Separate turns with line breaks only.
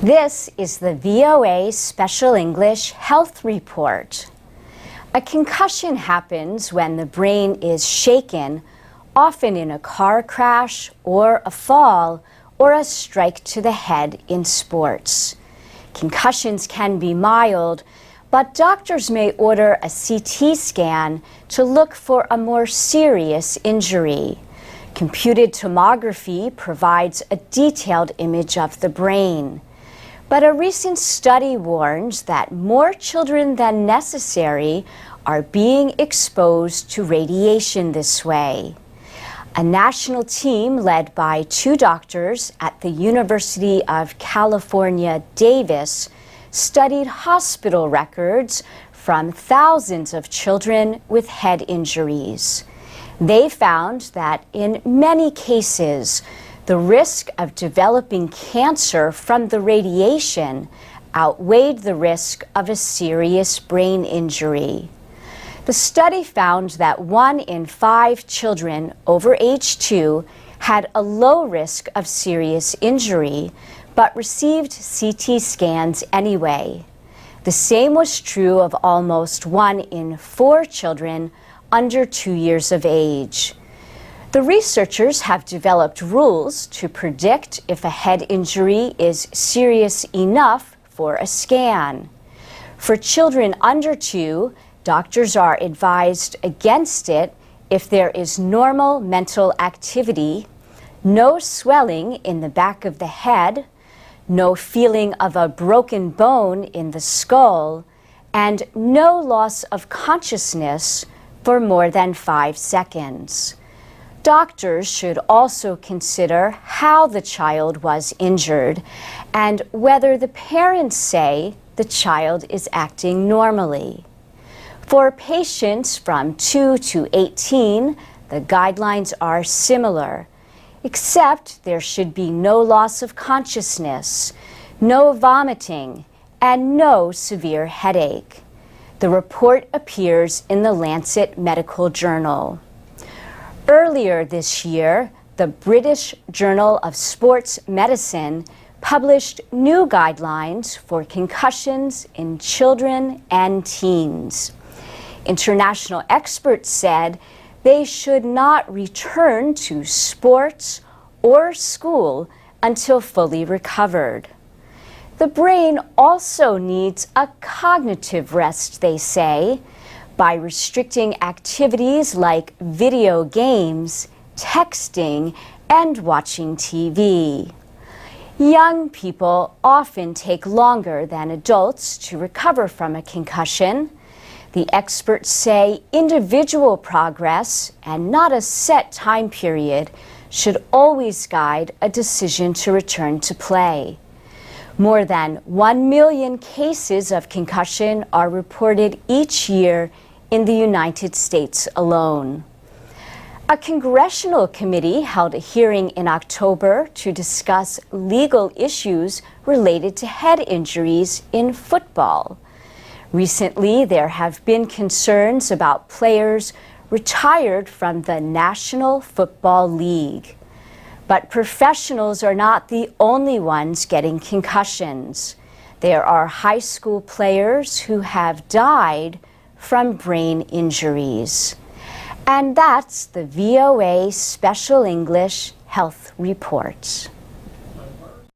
This is the VOA Special English Health Report. A concussion happens when the brain is shaken, often in a car crash or a fall or a strike to the head in sports. Concussions can be mild, but doctors may order a CT scan to look for a more serious injury. Computed tomography provides a detailed image of the brain. But a recent study warns that more children than necessary are being exposed to radiation this way. A national team led by 2 doctors at the University of California, Davis, studied hospital records from thousands of children with head injuries. They found that in many cases, the risk of developing cancer from the radiation outweighed the risk of a serious brain injury. The study found that 1 in 5 children over age 2 had a low risk of serious injury, but received CT scans anyway. The same was true of almost 1 in 4 children under 2 years of age. The researchers have developed rules to predict if a head injury is serious enough for a scan. For children under 2, doctors are advised against it if there is normal mental activity, no swelling in the back of the head, no feeling of a broken bone in the skull, and no loss of consciousness for more than 5 seconds. Doctors should also consider how the child was injured and whether the parents say the child is acting normally. For patients from 2 to 18, the guidelines are similar, except there should be no loss of consciousness, no vomiting, and no severe headache. The report appears in the Lancet Medical Journal. Earlier this year, the British Journal of Sports Medicine published new guidelines for concussions in children and teens. International experts said they should not return to sports or school until fully recovered. The brain also needs a cognitive rest, they say, by restricting activities like video games, texting, and watching TV. Young people often take longer than adults to recover from a concussion. The experts say individual progress and not a set time period should always guide a decision to return to play. More than 1 million cases of concussion are reported each year in the United States alone. A congressional committee held a hearing in October to discuss legal issues related to head injuries in football. Recently, there have been concerns about players retired from the National Football League. But professionals are not the only ones getting concussions. There are high school players who have died from brain injuries. And that's the VOA Special English Health Report.